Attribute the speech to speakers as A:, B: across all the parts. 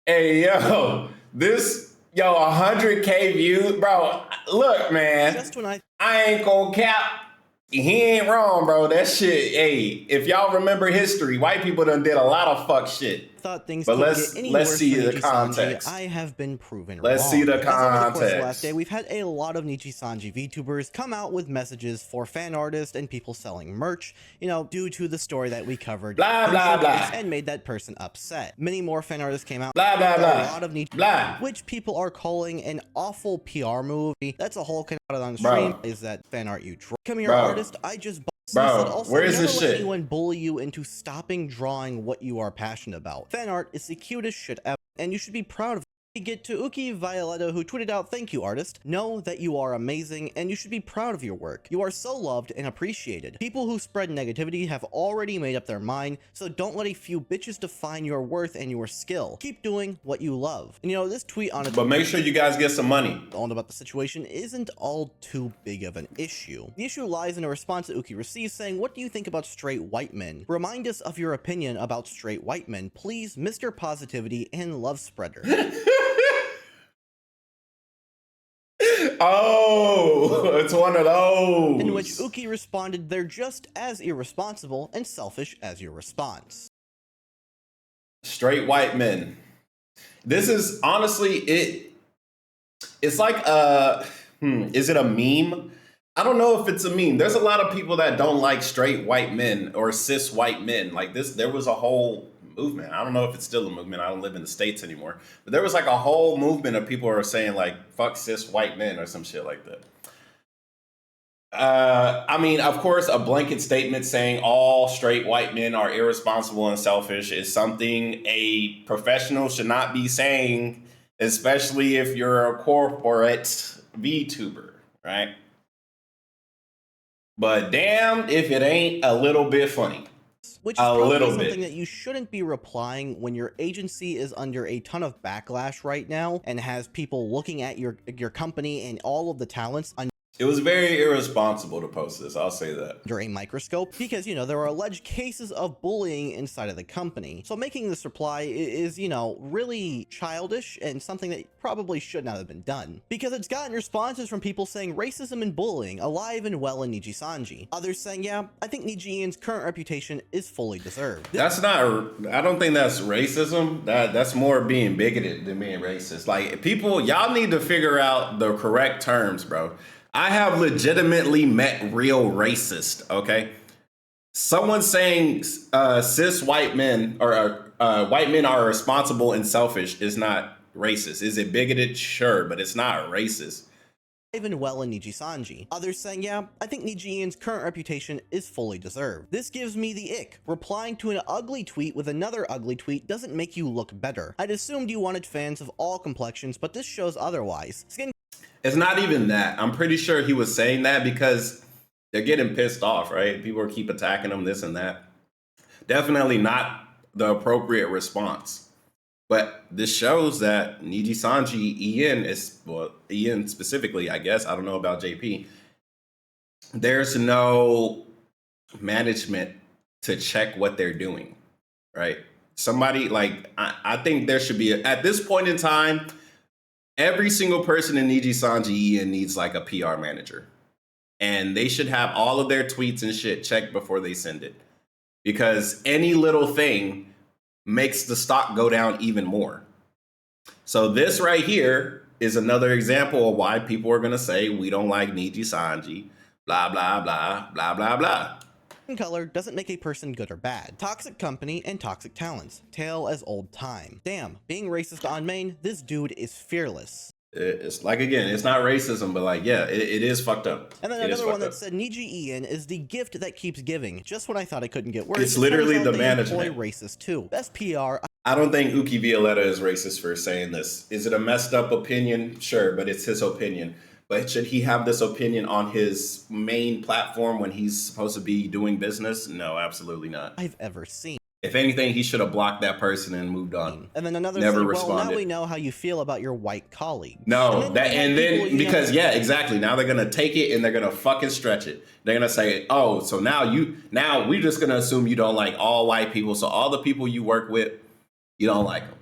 A: Hey, yo, this, yo, 100K views, bro. Look, man,
B: Just when I
A: I ain't gonna cap. He ain't wrong, bro. That shit, hey, if y'all remember history, white people done did a lot of fuck shit.
B: thought things
A: But
B: couldn't get
A: let's
B: any
A: let's
B: worse
A: see
B: for
A: the
B: Nijisanji,
A: context.
B: I have been proven
A: Let's see
B: wrong.
A: the
B: As over the course of the last day,
A: context.
B: we've had a lot of Nijisanji VTubers come out with messages for fan artists and people selling merch, you know, due to the story that we covered
A: Blah,
B: in
A: blah,
B: Showcase
A: blah.
B: and made that person upset. Many more fan artists came out.
A: Blah, blah,
B: A
A: blah.
B: lot of
A: Blah.
B: which people are calling an awful PR move. That's a whole kind of on stream.
A: Bro,
B: Is that fan art you draw? Become your
A: bro,
B: artist? I just and said
A: bro,
B: also
A: where is
B: never
A: this
B: let
A: shit?
B: anyone bully you into stopping drawing what you are passionate about. Fan art is the cutest shit ever, and you should be proud of it. We get to Uki Violeta, who tweeted out, "Thank you, artist. Know that you are amazing and you should be proud of your work. You are so loved and appreciated. People who spread negativity have already made up their mind, so don't let a few bitches define your worth and your skill. Keep doing what you love." And you know, this tweet on its
A: But make sure you guys get some money.
B: own about the situation isn't all too big of an issue. The issue lies in a response that Uki receives saying, "What do you think about straight white men? Remind us of your opinion about straight white men, please, Mr. Positivity and Love Spreader."
A: Oh, it's one of those.
B: In which Uki responded, "They're just as irresponsible and selfish as your response."
A: Straight white men. This is honestly it's like is it a meme? I don't know if it's a meme. There's a lot of people that don't like straight white men or cis white men. Like this, there was a whole movement. I don't know if it's still a movement. I don't live in the States anymore. But there was like a whole movement of people who are saying like fuck cis white men or some shit like that. I mean, of course, a blanket statement saying all straight white men are irresponsible and selfish is something a professional should not be saying, especially if you're a corporate VTuber, right? But damn if it ain't a little bit funny.
B: Which is
A: A
B: probably
A: little
B: something
A: bit.
B: that you shouldn't be replying when your agency is under a ton of backlash right now and has people looking at your company and all of the talents
A: It was very irresponsible to post this. I'll say that.
B: under a microscope because, you know, there are alleged cases of bullying inside of the company. So making this reply is, you know, really childish and something that probably should not have been done. Because it's gotten responses from people saying racism and bullying alive and well in Nijisanji. Others saying, yeah, I think Niji-Ian's current reputation is fully deserved.
A: That's not, I don't think that's racism. That's more being bigoted than being racist. Like people, y'all need to figure out the correct terms, bro. I have legitimately met real racist, okay? Someone saying cis white men or white men are responsible and selfish is not racist. Is it bigoted? Sure, but it's not racist.
B: Even well in Nijisanji. Others saying, yeah, I think Niji-Ian's current reputation is fully deserved. This gives me the ick. Replying to an ugly tweet with another ugly tweet doesn't make you look better. I'd assumed you wanted fans of all complexions, but this shows otherwise. Skin
A: It's not even that. I'm pretty sure he was saying that because they're getting pissed off, right? People keep attacking them, this and that. Definitely not the appropriate response. But this shows that Nijisanji Ian is, well, Ian specifically, I guess. I don't know about JP. There's no management to check what they're doing, right? Somebody like, I think there should be, at this point in time, every single person in Nijisanji Ian needs like a PR manager. And they should have all of their tweets and shit checked before they send it. Because any little thing makes the stock go down even more. So this right here is another example of why people are going to say we don't like Nijisanji, blah, blah, blah, blah, blah, blah.
B: color doesn't make a person good or bad. Toxic company and toxic talents. Tale as old time. Damn, being racist on main, this dude is fearless.
A: It's like, again, it's not racism, but like, yeah, it is fucked up.
B: And then another one that said, Niji-Ian is the gift that keeps giving. Just when I thought it couldn't get worse,
A: it's literally the
B: they
A: management.
B: employ racist too. Best PR.
A: I don't think Uki Violeta is racist for saying this. Is it a messed up opinion? Sure, but it's his opinion. But should he have this opinion on his main platform when he's supposed to be doing business? No, absolutely not.
B: I've ever seen.
A: If anything, he should have blocked that person and moved on.
B: And then another
A: never
B: thing,
A: responded.
B: well, now we know how you feel about your white colleague.
A: No,
B: and then
A: because yeah, exactly. Now they're gonna take it and they're gonna fucking stretch it. They're gonna say, oh, so now we're just gonna assume you don't like all white people. So all the people you work with, you don't like them.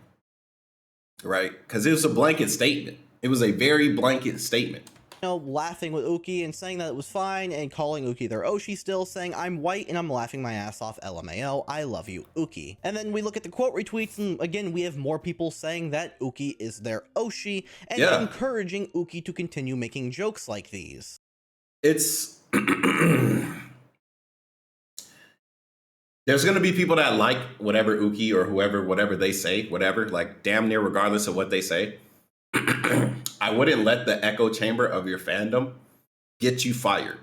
A: right? Because it was a blanket statement. It was a very blanket statement.
B: Laughing with Uki and saying that it was fine and calling Uki their Oshi still, saying, I'm white and I'm laughing my ass off, LMAO, I love you, Uki. And then we look at the quote retweets and again, we have more people saying that Uki is their Oshi and encouraging Uki to continue making jokes like these.
A: It's... There's going to be people that like whatever Uki or whatever they say, whatever, like damn near regardless of what they say. I wouldn't let the echo chamber of your fandom get you fired,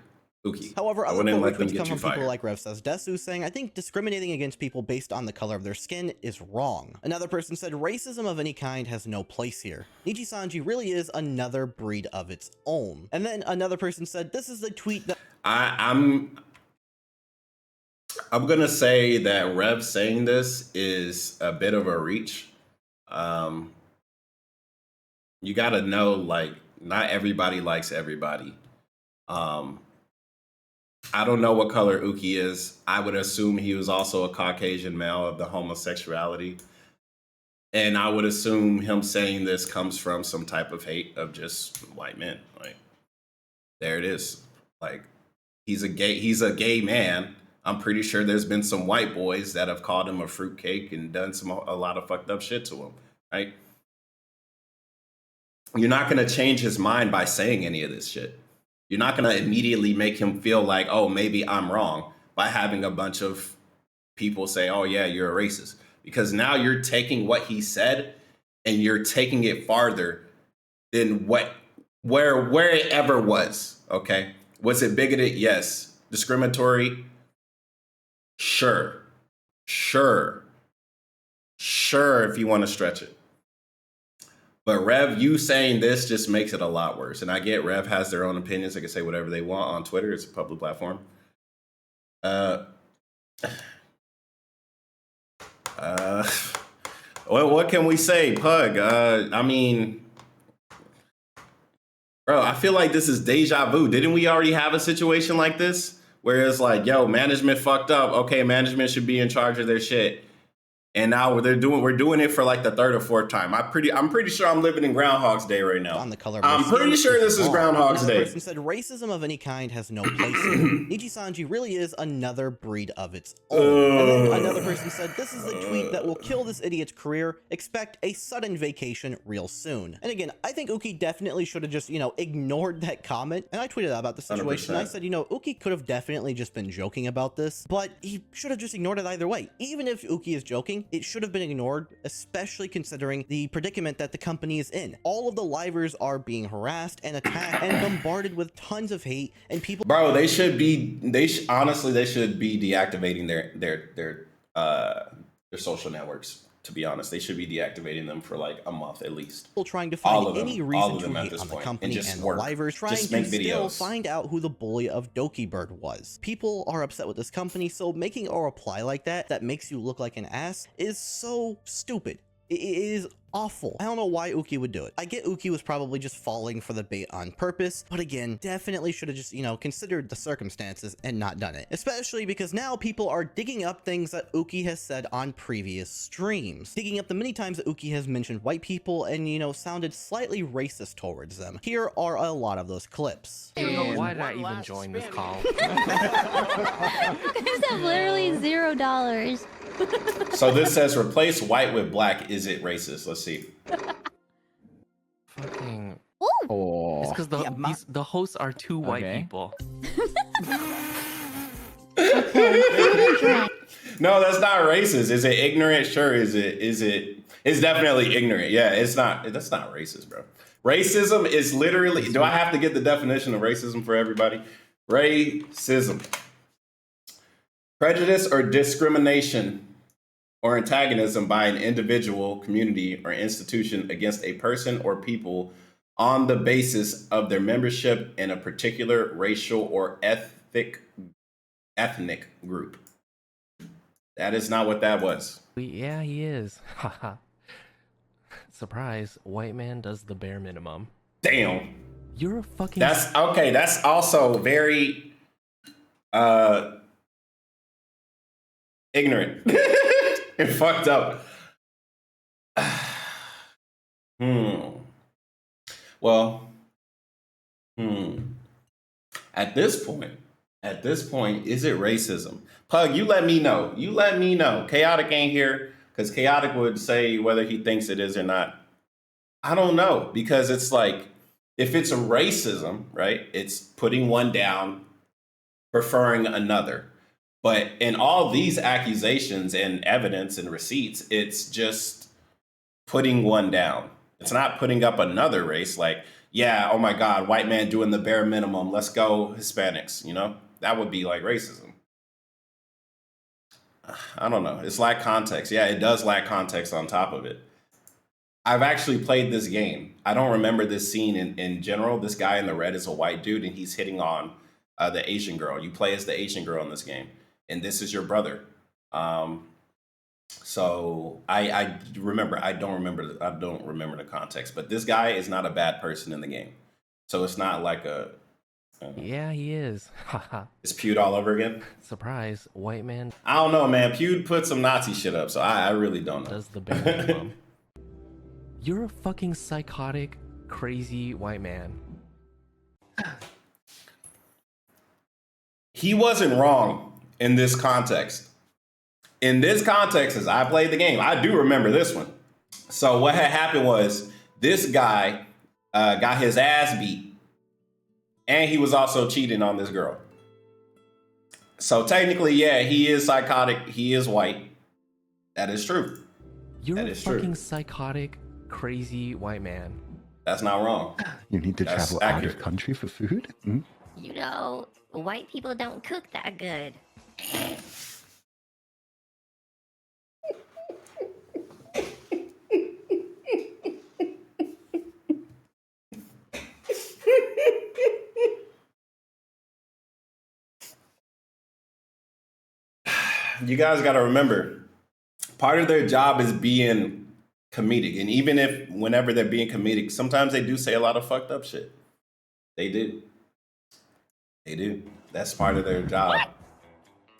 A: Uki.
B: However, other
A: quote
B: retweets come from people like Rev Says Desu saying, I think discriminating against people based on the color of their skin is wrong. Another person said, racism of any kind has no place here. Nijisanji really is another breed of its own. And then another person said, this is the tweet that...
A: I'm going to say that Rev saying this is a bit of a reach. You got to know, like, not everybody likes everybody. I don't know what color Uki is. I would assume he was also a Caucasian male of the homosexuality. And I would assume him saying this comes from some type of hate of just white men. Like, there it is. Like, he's a gay man. I'm pretty sure there's been some white boys that have called him a fruitcake and done a lot of fucked up shit to him, right? You're not going to change his mind by saying any of this shit. You're not going to immediately make him feel like, oh, maybe I'm wrong by having a bunch of people say, oh, yeah, you're a racist. Because now you're taking what he said and you're taking it farther than where it ever was, okay? Was it bigoted? Yes. Discriminatory? Sure, if you want to stretch it. But Rev, you saying this just makes it a lot worse. And I get Rev has their own opinions. They can say whatever they want on Twitter. It's a public platform. What can we say, Pug? I mean, bro, I feel like this is deja vu. Didn't we already have a situation like this? Where it's like, yo, management fucked up. Okay, management should be in charge of their shit. And now we're doing it for like the third or fourth time. I'm pretty sure I'm living in Groundhog's Day right now.
B: On the color
A: I'm pretty sure this is Groundhog's Day.
B: Another person said racism of any kind has no place here. Nijisanji really is another breed of its own. And then another person said, this is the tweet that will kill this idiot's career. Expect a sudden vacation real soon. And again, I think Uki definitely should have just, ignored that comment. And I tweeted about the situation. 100%. I said, Uki could have definitely just been joking about this, but he should have just ignored it either way. Even if Uki is joking, it should have been ignored, especially considering the predicament that the company is in. All of the livers are being harassed and attacked and bombarded with tons of hate and people.
A: Bro, honestly, they should be deactivating their social networks. To be honest, they should be deactivating them for like a month at least.
B: People trying to find any reason to hate on the company and the livers, trying to still find out who the bully of Dokibird was. People are upset with this company, so making a reply like that makes you look like an ass is so stupid. It is awful. I don't know why Uki would do it. I get Uki was probably just falling for the bait on purpose, but again, definitely should have just, considered the circumstances and not done it. Especially because now people are digging up things that Uki has said on previous streams. Digging up the many times that Uki has mentioned white people and, sounded slightly racist towards them. Here are a lot of those clips.
C: Why did I even join this call?
D: I have literally $0.
A: So this says replace white with black. Is it racist? Let's see.
C: Fucking.
E: Oh.
C: It's because the hosts are two white people.
A: No, that's not racist. Is it ignorant? Sure. Is it? It's definitely ignorant. Yeah, it's not. That's not racist, bro. Racism is literally. Do I have to get the definition of racism for everybody? Racism. Prejudice or discrimination or antagonism by an individual, community, or institution against a person or people on the basis of their membership in a particular racial or ethnic group. That is not what that was.
C: Yeah, he is. Haha. Surprise, white man does the bare minimum.
A: Damn.
C: You're a fucking...
A: That's okay. That's also very ignorant and fucked up. Hmm. Well, hmm. At this point, is it racism? Pug, you let me know. You let me know. Chaotic ain't here because Chaotic would say whether he thinks it is or not. I don't know because it's like if it's a racism, right? It's putting one down, preferring another. But in all these accusations and evidence and receipts, it's just putting one down. It's not putting up another race like, yeah, oh my God, white man doing the bare minimum. Let's go Hispanics, you know? That would be like racism. I don't know. It's lack context. Yeah, it does lack context on top of it. I've actually played this game. I don't remember this scene in general. This guy in the red is a white dude and he's hitting on the Asian girl. You play as the Asian girl in this game, and this is your brother. Um, so I remember. I don't remember. I don't remember the context. But this guy is not a bad person in the game. So it's not like a.
C: Yeah, he is. Haha.
A: It's Pewd all over again.
C: Surprise, white man
A: I don't know, man. Pewd put some Nazi shit up, so I really don't know.
C: does the bare minimum. You're a fucking psychotic, crazy white man.
A: He wasn't wrong in this context. In this context, as I played the game, I do remember this one. So what had happened was this guy got his ass beat, and he was also cheating on this girl. So technically, yeah, he is psychotic. He is white. That is true.
C: You're
A: That
C: a
A: is true.
C: fucking psychotic, crazy white man.
A: That's not wrong.
E: You need to
A: That's
E: travel out
A: accurate.
E: of country for food? Mm?
D: You know, white people don't cook that good.
A: You guys got to remember, part of their job is being comedic. And even if, whenever they're being comedic, sometimes they do say a lot of fucked up shit. They do. They do. That's part of their job.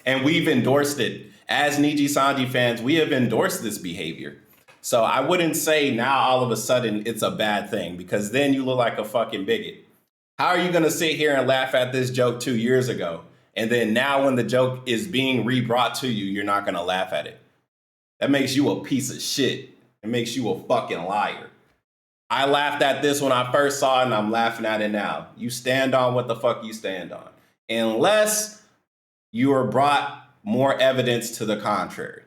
A: And we've endorsed it. As Niji Sanji fans, we have endorsed this behavior. So I wouldn't say now all of a sudden it's a bad thing, because then you look like a fucking bigot. How are you going to sit here and laugh at this joke 2 years ago? And then now when the joke is being re-brought to you, you're not going to laugh at it. That makes you a piece of shit. It makes you a fucking liar. I laughed at this when I first saw it, and I'm laughing at it now. You stand on what the fuck you stand on. Unless you are brought more evidence to the contrary.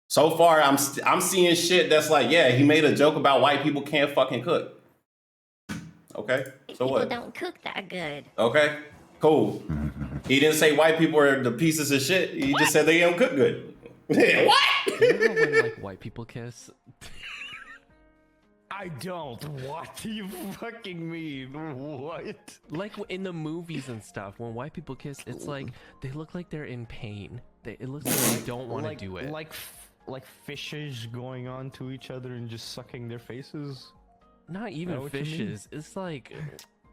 A: So far, I'm seeing shit that's like, yeah, he made a joke about white people can't fucking cook. Okay, so
D: People
A: what?
D: don't cook that good.
A: Okay, cool. He didn't say white people are the pieces of shit. He just said they don't cook good. What?
C: You know when like white people kiss?
F: I don't. What do you fucking mean? What?
C: Like in the movies and stuff, when white people kiss, it's like they look like they're in pain. It looks like they don't want to do it.
F: Like fishes going on to each other and just sucking their faces?
C: Not
F: Is
C: even
F: that what you mean?
C: fishes. It's like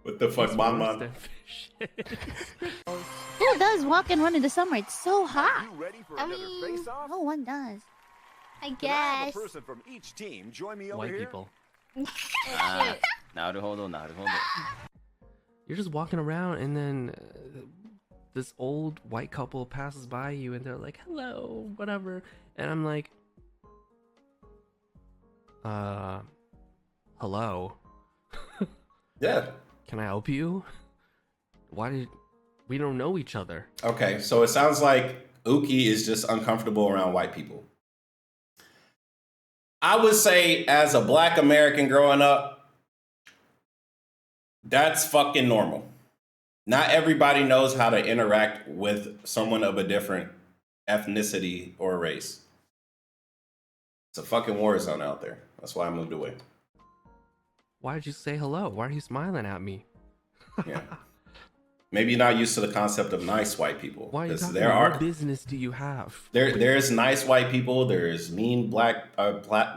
A: What the fuck,
C: it's
A: Bon
C: worse
A: Bon?
C: than fishes.
G: Who does walk and run in the summer? It's so hot.
H: You ready for
G: I
H: another
G: mean,
H: face-off?
G: no one does. I
H: Can I have a
G: guess.
H: person from each team join me over
C: White
H: here?
C: people.
I: なるほど、なるほど。
C: You're just walking around and then this old white couple passes by you and they're like, hello, whatever. And I'm like, hello.
A: Yeah.
C: Can I help you? We don't know each other.
A: Okay, so it sounds like Uki is just uncomfortable around white people. I would say, as a black American growing up, that's fucking normal. Not everybody knows how to interact with someone of a different ethnicity or race. It's a fucking war zone out there. That's why I moved away.
C: Why did you say hello? Why are you smiling at me?
A: Yeah. Maybe you're not used to the concept of nice white people.
C: Why are you
A: 'Cause
C: talking
A: there
C: about
A: are
C: what business do you have?
A: there's nice white people, there's mean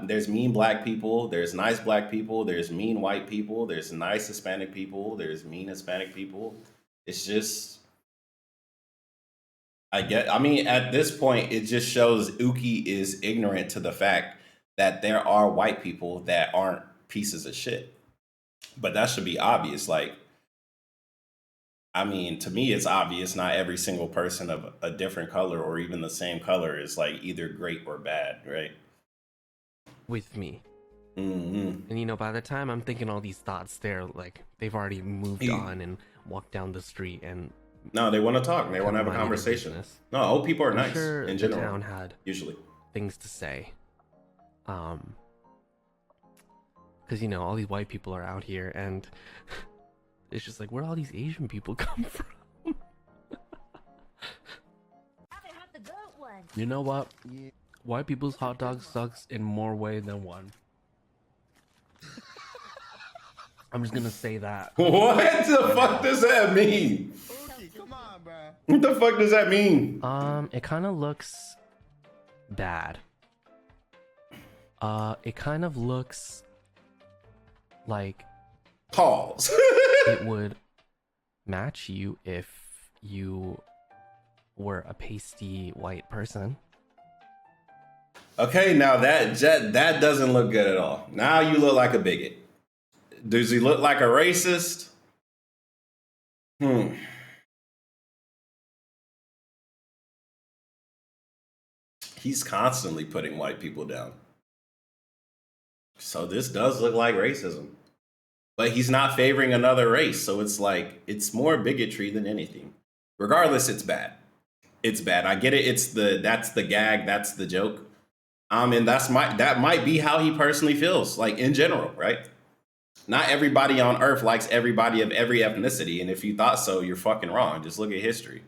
A: there's mean black people, there's nice black people, there's mean white people, there's nice Hispanic people, there's mean Hispanic people. It's just I mean, at this point, it just shows Uki is ignorant to the fact that there are white people that aren't pieces of shit. But that should be obvious. Like, I mean, to me, it's obvious not every single person of a different color or even the same color is like either great or bad, right?
C: With me.
A: Mm-hmm.
C: And you know, by the time I'm thinking all these thoughts, they've already moved on and walked down the street and.
A: No, they want to talk. They want to have a conversation. No, old people are nice
C: sure
A: in general.
C: The town had
A: usually
C: things to say. Because you know, all these white people are out here, and it's just like, where all these Asian people come from? You know what? White people's hot dog sucks in more ways than one. I'm just gonna say that.
A: What the fuck does that mean?
F: Come on, bro.
A: What the fuck does that mean?
C: It kind of looks bad. It kind of looks like
A: Pause.
C: it would match you if you were a pasty white person.
A: Okay, now that doesn't look good at all. Now you look like a bigot. Does he look like a racist? He's constantly putting white people down. So this does look like racism. But he's not favoring another race, so it's like, it's more bigotry than anything. Regardless, it's bad. It's bad. I get it. That's the gag, that's the joke. And that might be how he personally feels, like in general, right? Not everybody on earth likes everybody of every ethnicity, and if you thought so, you're fucking wrong. Just look at history.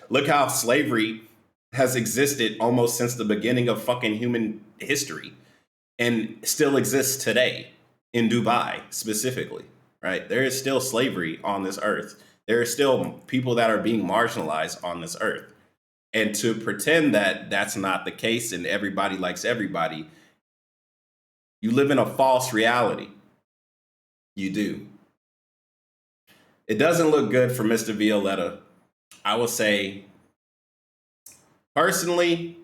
A: Look how slavery has existed almost since the beginning of fucking human history and still exists today in Dubai specifically, right? There is still slavery on this earth. There are still people that are being marginalized on this earth. And to pretend that that's not the case and everybody likes everybody, you live in a false reality. You do. It doesn't look good for Mr. Violeta. I will say, personally,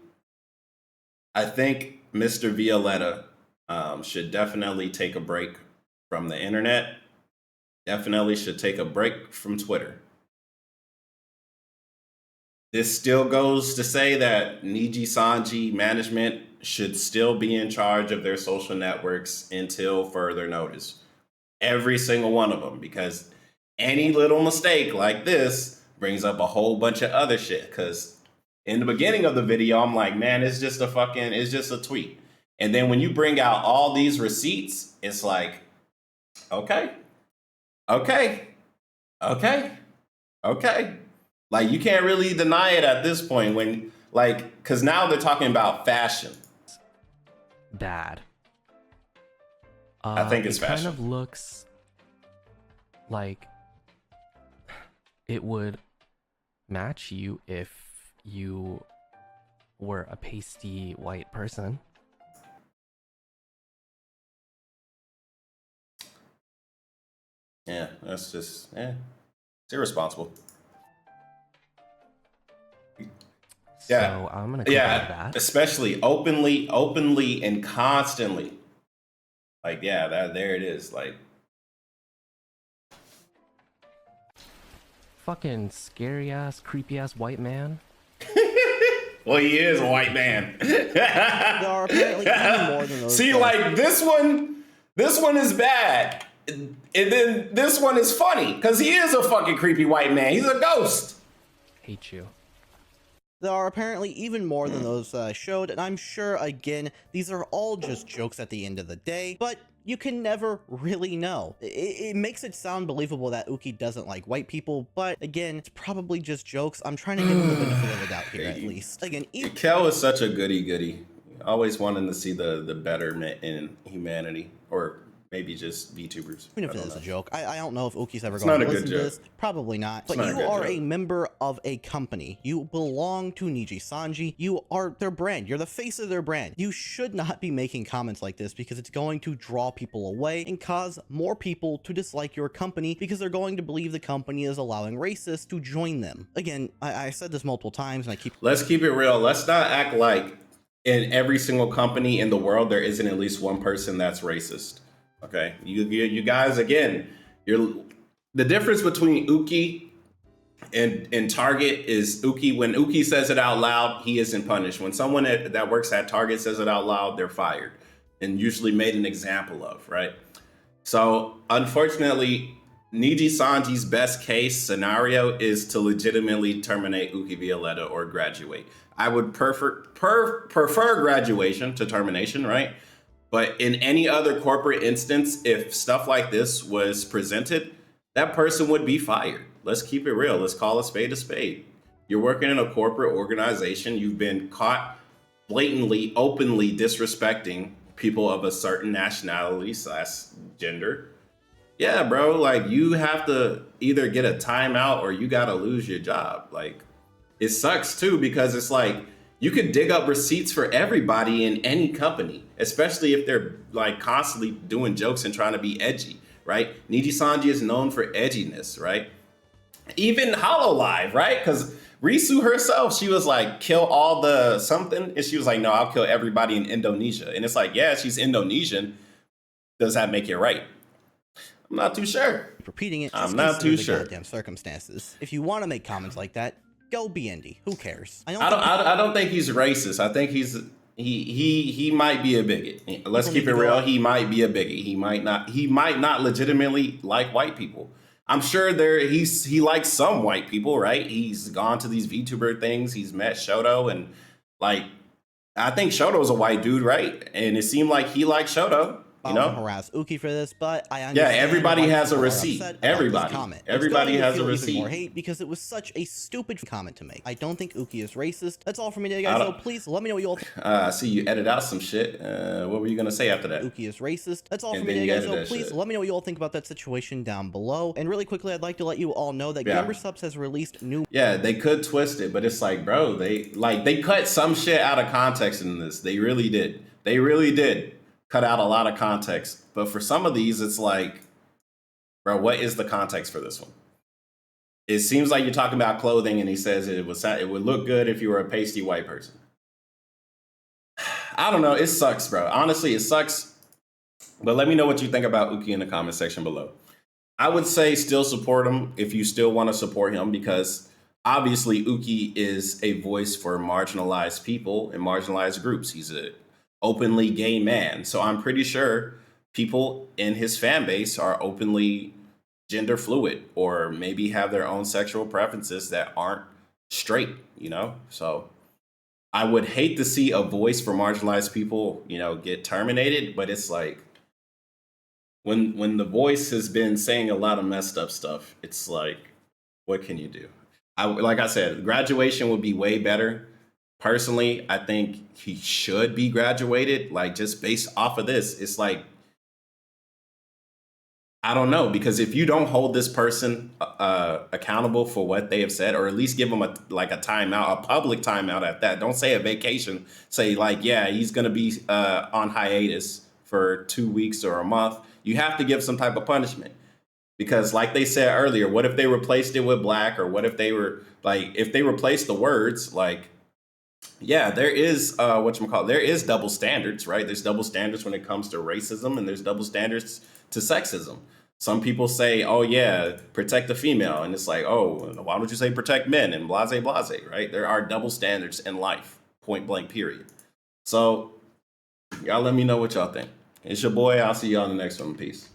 A: I think Mr. Violeta should definitely take a break from the internet. Definitely should take a break from Twitter. This still goes to say that Niji Sanji management should still be in charge of their social networks until further notice. Every single one of them, because any little mistake like this brings up a whole bunch of other shit. Because in the beginning of the video, I'm like, man, it's just a tweet. And then when you bring out all these receipts, it's like, okay. Like, you can't really deny it at this point when, like, because now they're talking about fashion.
C: Bad.
A: I think it's fashion.
C: It kind of looks like it would match you if you were a pasty white person.
A: Yeah, that's just, it's irresponsible. Yeah,
C: so I'm gonna that.
A: Especially openly and constantly. Like, yeah, there it is. Like,
C: fucking scary ass, creepy ass white man.
A: Well, he is a white man.
B: There are apparently even more than those.
A: See, like this one is bad, and then this one is funny because he is a fucking creepy white man. He's a ghost.
C: Hate you.
B: There are apparently even more than those showed, and I'm sure, again, these are all just jokes at the end of the day, but you can never really know. It makes it sound believable that Uki doesn't like white people, but again, it's probably just jokes. I'm trying to give him the benefit of the doubt here, at least. Again,
A: Kel is such a goody-goody. Always wanting to see the betterment in humanity, or maybe just VTubers.
B: Even if it is a joke, I don't know if Uki's ever going to listen to this. Probably not. But you are a member of a company. You belong to Niji Sanji. You are their brand. You're the face of their brand. You should not be making comments like this because it's going to draw people away and cause more people to dislike your company because they're going to believe the company is allowing racists to join them. Again, I said this multiple times and let's
A: keep it real. Let's not act like in every single company in the world there isn't at least one person that's racist. Okay, you guys again. You're the difference between Uki and Target is Uki. When Uki says it out loud, he isn't punished. When someone that works at Target says it out loud, they're fired and usually made an example of. Right. So unfortunately, Niji Sanji's best case scenario is to legitimately terminate Uki Violeta or graduate. I would prefer graduation to termination, right? But in any other corporate instance, if stuff like this was presented, that person would be fired. Let's keep it real. Let's call a spade a spade. You're working in a corporate organization. You've been caught blatantly, openly disrespecting people of a certain nationality / gender. Yeah, bro, like you have to either get a timeout or you got to lose your job. Like it sucks too, because it's like you could dig up receipts for everybody in any company, especially if they're like constantly doing jokes and trying to be edgy, right? Niji Sanji is known for edginess, right? Even Hololive, right? Because Risu herself, she was like, kill all the something. And she was like, no, I'll kill everybody in Indonesia. And it's like, yeah, she's Indonesian. Does that make it right? I'm not too sure.
B: Repeating it.
A: I'm not too sure.
B: Goddamn circumstances. If you want to make comments like that, go be indie. Who cares?
A: I don't think he's racist. I think he might be a bigot. Let's keep it real. He might be a bigot. He might not legitimately like white people. I'm sure he likes some white people, right? He's gone to these VTuber things. He's met Shoto, and like I think Shoto's a white dude, right? And it seemed like he liked Shoto. You know,
B: harass Uki for this, but I understand.
A: Yeah, everybody has a receipt. Everybody has a receipt.
B: More hate because it was such a stupid comment to make. I don't think Uki is racist. That's all from me, guys. So please let me know what you all think.
A: I see you edit out some shit. What were you gonna say after that?
B: Uki is racist. That's all from me, guys. So please let me know what you all think about that situation down below. And really quickly, I'd like to let you all know that Gamer Subs has released new.
A: Yeah, they could twist it, but it's like, bro, they cut some shit out of context in this. They really did. They really did cut out a lot of context. But for some of these, it's like, bro, what is the context for this one? It seems like you're talking about clothing, and he says it would look good if you were a pasty white person. I don't know. It sucks, bro. Honestly, it sucks. But let me know what you think about Uki in the comment section below. I would say still support him if you still want to support him, because obviously Uki is a voice for marginalized people and marginalized groups. He's a openly gay man. So I'm pretty sure people in his fan base are openly gender fluid or maybe have their own sexual preferences that aren't straight, you know? So I would hate to see a voice for marginalized people, you know, get terminated, but it's like when the voice has been saying a lot of messed up stuff, it's like, what can you do? Like I said, graduation would be way better. Personally, I think he should be graduated, like just based off of this. It's like, I don't know, because if you don't hold this person accountable for what they have said, or at least give them a timeout, a public timeout at that. Don't say a vacation. Say like, yeah, he's going to be on hiatus for 2 weeks or a month. You have to give some type of punishment, because like they said earlier, what if they replaced it with black, or what if they were like, if they replaced the words, like, yeah, there is there is double standards, right? There's double standards when it comes to racism, and there's double standards to sexism. Some people say, oh yeah, protect the female, and it's like, oh, why don't you say protect men, and blase blase, right? There are double standards in life, point blank, period. So y'all let me know what y'all think. It's your boy. I'll see y'all in the next one. Peace.